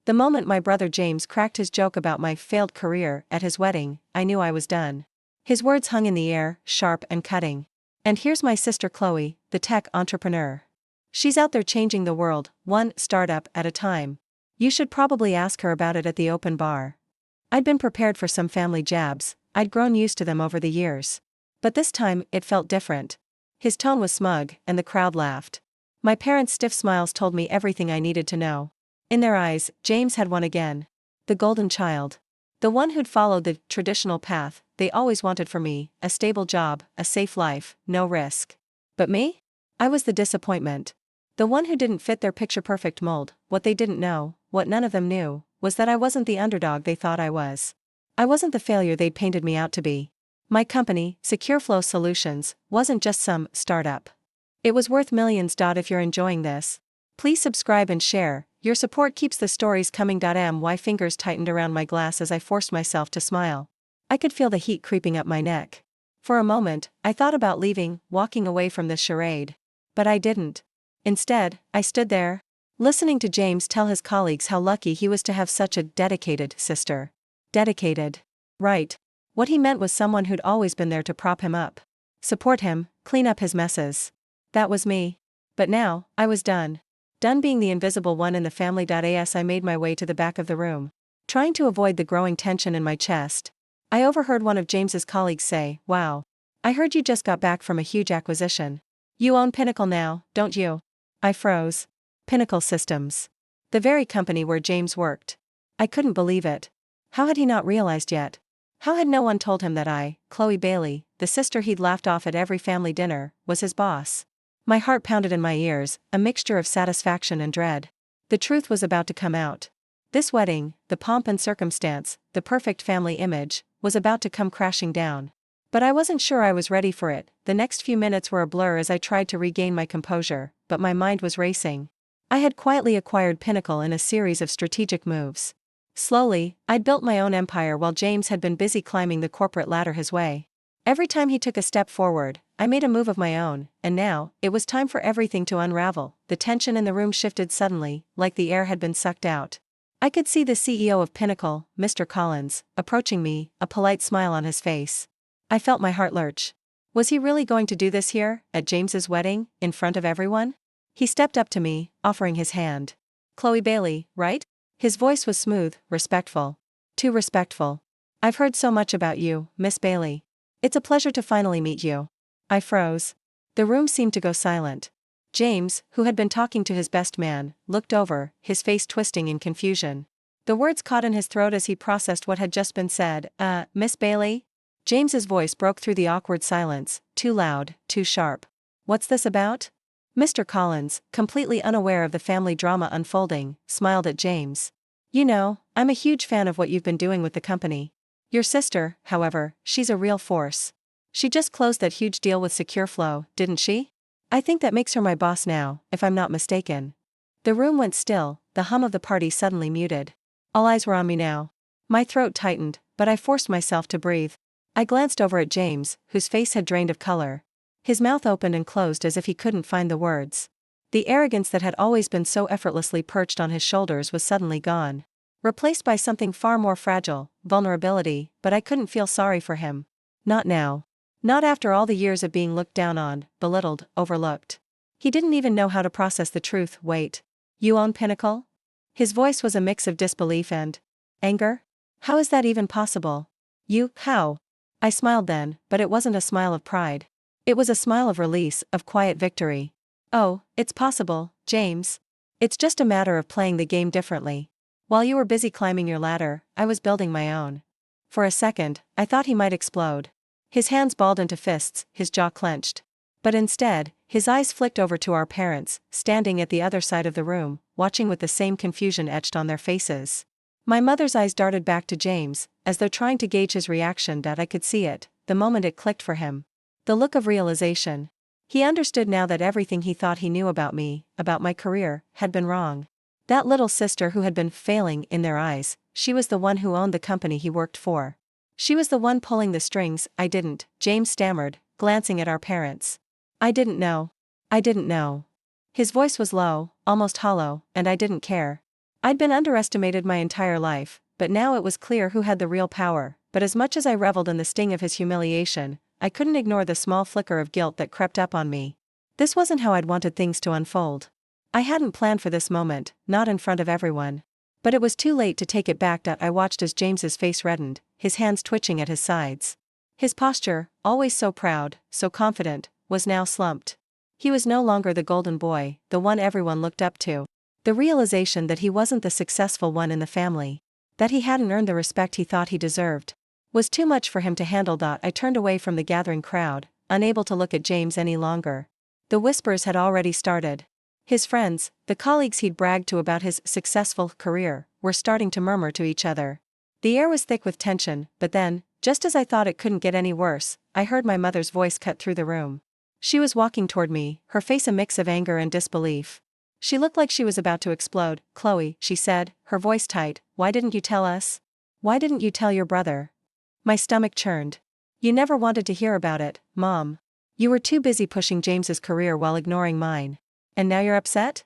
The moment my brother James cracked his joke about my failed career at his wedding, I knew I was done. His words hung in the air, sharp and cutting. And here's my sister Chloe, the tech entrepreneur. She's out there changing the world, one startup at a time. You should probably ask her about it at the open bar. I'd been prepared for some family jabs, I'd grown used to them over the years. But this time, it felt different. His tone was smug, and the crowd laughed. My parents' stiff smiles told me everything I needed to know. In their eyes, James had won again. The golden child. The one who'd followed the traditional path they always wanted for me, a stable job, a safe life, no risk. But me? I was the disappointment. The one who didn't fit their picture-perfect mold. What they didn't know, what none of them knew, was that I wasn't the underdog they thought I was. I wasn't the failure they'd painted me out to be. My company, SecureFlow Solutions, wasn't just some startup. It was worth millions. If you're enjoying this, please subscribe and share. Your support keeps the stories coming. My fingers tightened around my glass as I forced myself to smile. I could feel the heat creeping up my neck. For a moment, I thought about leaving, walking away from this charade. But I didn't. Instead, I stood there, listening to James tell his colleagues how lucky he was to have such a dedicated sister. Dedicated. Right. What he meant was someone who'd always been there to prop him up, support him, clean up his messes. That was me. But now, I was done. Done being the invisible one in the family. As I made my way to the back of the room, trying to avoid the growing tension in my chest, I overheard one of James's colleagues say, "Wow. I heard you just got back from a huge acquisition. You own Pinnacle now, don't you?" I froze. Pinnacle Systems. The very company where James worked. I couldn't believe it. How had he not realized yet? How had no one told him that I, Chloe Bailey, the sister he'd laughed off at every family dinner, was his boss? My heart pounded in my ears, a mixture of satisfaction and dread. The truth was about to come out. This wedding, the pomp and circumstance, the perfect family image, was about to come crashing down. But I wasn't sure I was ready for it. The next few minutes were a blur as I tried to regain my composure, but my mind was racing. I had quietly acquired Pinnacle in a series of strategic moves. Slowly, I'd built my own empire while James had been busy climbing the corporate ladder his way. Every time he took a step forward, I made a move of my own, and now, it was time for everything to unravel. The tension in the room shifted suddenly, like the air had been sucked out. I could see the CEO of Pinnacle, Mr. Collins, approaching me, a polite smile on his face. I felt my heart lurch. Was he really going to do this here, at James's wedding, in front of everyone? He stepped up to me, offering his hand. "Chloe Bailey, right?" His voice was smooth, respectful. Too respectful. "I've heard so much about you, Miss Bailey. It's a pleasure to finally meet you." I froze. The room seemed to go silent. James, who had been talking to his best man, looked over, his face twisting in confusion. The words caught in his throat as he processed what had just been said. Miss Bailey?" James's voice broke through the awkward silence, too loud, too sharp. "What's this about?" Mr. Collins, completely unaware of the family drama unfolding, smiled at James. "You know, I'm a huge fan of what you've been doing with the company. Your sister, however, she's a real force. She just closed that huge deal with SecureFlow, didn't she? I think that makes her my boss now, if I'm not mistaken." The room went still, the hum of the party suddenly muted. All eyes were on me now. My throat tightened, but I forced myself to breathe. I glanced over at James, whose face had drained of color. His mouth opened and closed as if he couldn't find the words. The arrogance that had always been so effortlessly perched on his shoulders was suddenly gone, replaced by something far more fragile, vulnerability. But I couldn't feel sorry for him. Not now. Not after all the years of being looked down on, belittled, overlooked. He didn't even know how to process the truth. "Wait. You own Pinnacle?" His voice was a mix of disbelief and anger. "How is that even possible? How?" I smiled then, but it wasn't a smile of pride. It was a smile of release, of quiet victory. "Oh, it's possible, James. It's just a matter of playing the game differently. While you were busy climbing your ladder, I was building my own." For a second, I thought he might explode. His hands balled into fists, his jaw clenched. But instead, his eyes flicked over to our parents, standing at the other side of the room, watching with the same confusion etched on their faces. My mother's eyes darted back to James, as though trying to gauge his reaction. I could see it, the moment it clicked for him. The look of realization. He understood now that everything he thought he knew about me, about my career, had been wrong. That little sister who had been failing in their eyes, she was the one who owned the company he worked for. She was the one pulling the strings. "I didn't," James stammered, glancing at our parents. "I didn't know. I didn't know." His voice was low, almost hollow, and I didn't care. I'd been underestimated my entire life, but now it was clear who had the real power. But as much as I reveled in the sting of his humiliation, I couldn't ignore the small flicker of guilt that crept up on me. This wasn't how I'd wanted things to unfold. I hadn't planned for this moment, not in front of everyone. But it was too late to take it back. I watched as James's face reddened, his hands twitching at his sides. His posture, always so proud, so confident, was now slumped. He was no longer the golden boy, the one everyone looked up to. The realization that he wasn't the successful one in the family, that he hadn't earned the respect he thought he deserved, was too much for him to handle. I turned away from the gathering crowd, unable to look at James any longer. The whispers had already started. His friends, the colleagues he'd bragged to about his successful career, were starting to murmur to each other. The air was thick with tension, but then, just as I thought it couldn't get any worse, I heard my mother's voice cut through the room. She was walking toward me, her face a mix of anger and disbelief. She looked like she was about to explode. "Chloe," she said, her voice tight, "why didn't you tell us? Why didn't you tell your brother?" My stomach churned. "You never wanted to hear about it, Mom. You were too busy pushing James's career while ignoring mine. And now you're upset?"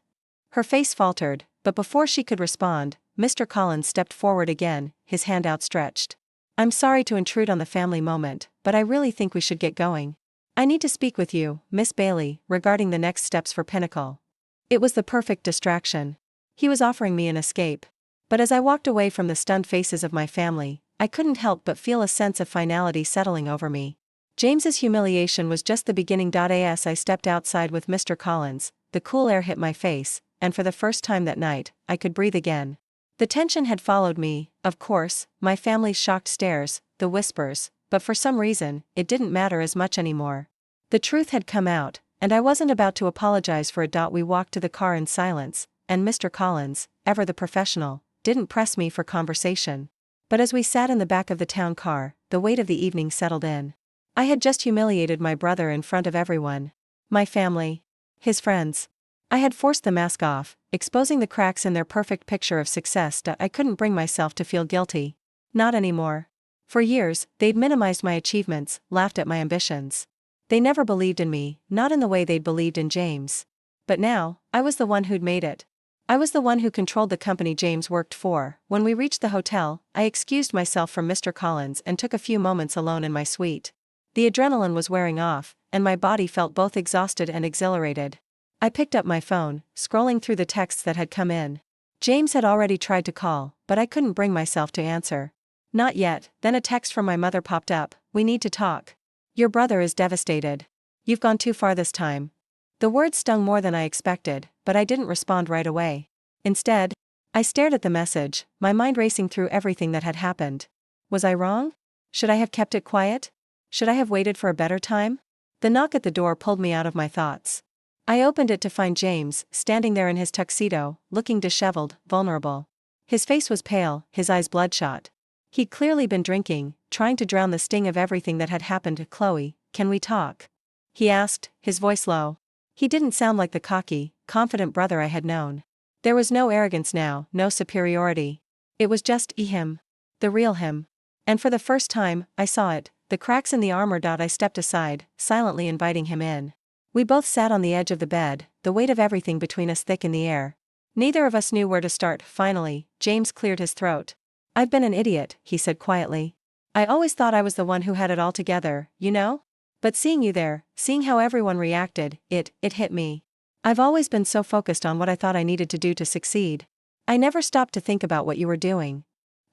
Her face faltered, but before she could respond, Mr. Collins stepped forward again, his hand outstretched. "I'm sorry to intrude on the family moment, but I really think we should get going. I need to speak with you, Miss Bailey, regarding the next steps for Pinnacle." It was the perfect distraction. He was offering me an escape. But as I walked away from the stunned faces of my family, I couldn't help but feel a sense of finality settling over me. James's humiliation was just the beginning. As I stepped outside with Mr. Collins, the cool air hit my face, and for the first time that night, I could breathe again. The tension had followed me, of course, my family's shocked stares, the whispers, but for some reason, it didn't matter as much anymore. The truth had come out, and I wasn't about to apologize for it. We walked to the car in silence, and Mr. Collins, ever the professional, didn't press me for conversation. But as we sat in the back of the town car, the weight of the evening settled in. I had just humiliated my brother in front of everyone. My family. His friends. I had forced the mask off, exposing the cracks in their perfect picture of success. I couldn't bring myself to feel guilty. Not anymore. For years, they'd minimized my achievements, laughed at my ambitions. They never believed in me, not in the way they'd believed in James. But now, I was the one who'd made it. I was the one who controlled the company James worked for. When we reached the hotel, I excused myself from Mr. Collins and took a few moments alone in my suite. The adrenaline was wearing off, and my body felt both exhausted and exhilarated. I picked up my phone, scrolling through the texts that had come in. James had already tried to call, but I couldn't bring myself to answer. Not yet. Then a text from my mother popped up. "We need to talk. Your brother is devastated. You've gone too far this time." The words stung more than I expected, but I didn't respond right away. Instead, I stared at the message, my mind racing through everything that had happened. Was I wrong? Should I have kept it quiet? Should I have waited for a better time? The knock at the door pulled me out of my thoughts. I opened it to find James, standing there in his tuxedo, looking disheveled, vulnerable. His face was pale, his eyes bloodshot. He'd clearly been drinking, trying to drown the sting of everything that had happened to "Chloe, can we talk?" he asked, his voice low. He didn't sound like the cocky, confident brother I had known. There was no arrogance now, no superiority. It was just him. The real him. And for the first time, I saw it, the cracks in the armor. I stepped aside, silently inviting him in. We both sat on the edge of the bed, the weight of everything between us thick in the air. Neither of us knew where to start. Finally, James cleared his throat. "I've been an idiot," he said quietly. "I always thought I was the one who had it all together, you know? But seeing you there, seeing how everyone reacted, it hit me. I've always been so focused on what I thought I needed to do to succeed. I never stopped to think about what you were doing."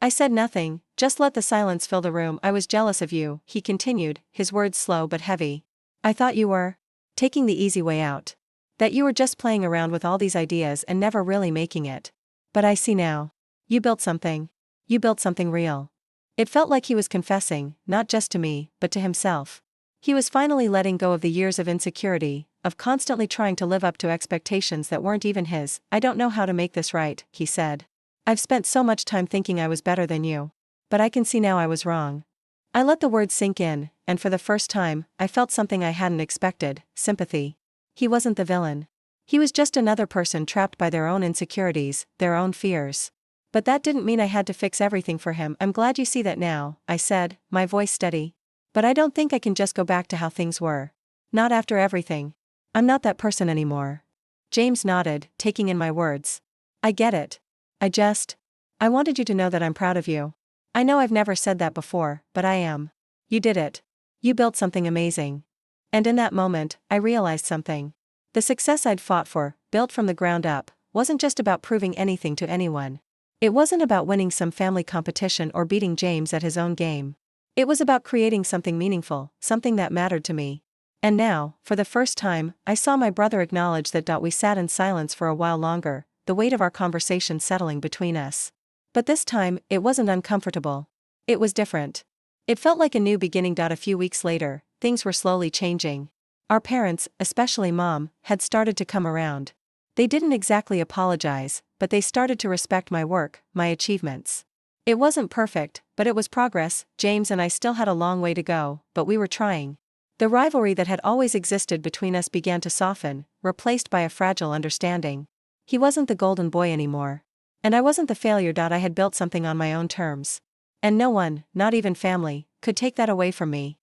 I said nothing, just let the silence fill the room. "I was jealous of you," he continued, his words slow but heavy. "I thought you were taking the easy way out. That you were just playing around with all these ideas and never really making it. But I see now. You built something. You built something real." It felt like he was confessing, not just to me, but to himself. He was finally letting go of the years of insecurity, of constantly trying to live up to expectations that weren't even his. "I don't know how to make this right," he said. "I've spent so much time thinking I was better than you. But I can see now I was wrong." I let the words sink in, and for the first time, I felt something I hadn't expected: sympathy. He wasn't the villain. He was just another person trapped by their own insecurities, their own fears. But that didn't mean I had to fix everything for him. "I'm glad you see that now," I said, my voice steady. "But I don't think I can just go back to how things were. Not after everything. I'm not that person anymore." James nodded, taking in my words. "I get it. I wanted you to know that I'm proud of you. I know I've never said that before, but I am. You did it. You built something amazing. And in that moment, I realized something. The success I'd fought for, built from the ground up, wasn't just about proving anything to anyone. It wasn't about winning some family competition or beating James at his own game. It was about creating something meaningful, something that mattered to me. And now, for the first time, I saw my brother acknowledge that. We sat in silence for a while longer, the weight of our conversation settling between us. But this time, it wasn't uncomfortable. It was different. It felt like a new beginning. A few weeks later, things were slowly changing. Our parents, especially Mom, had started to come around. They didn't exactly apologize, but they started to respect my work, my achievements. It wasn't perfect, but it was progress. James and I still had a long way to go, but we were trying. The rivalry that had always existed between us began to soften, replaced by a fragile understanding. He wasn't the golden boy anymore. And I wasn't the failure. I had built something on my own terms. And no one, not even family, could take that away from me.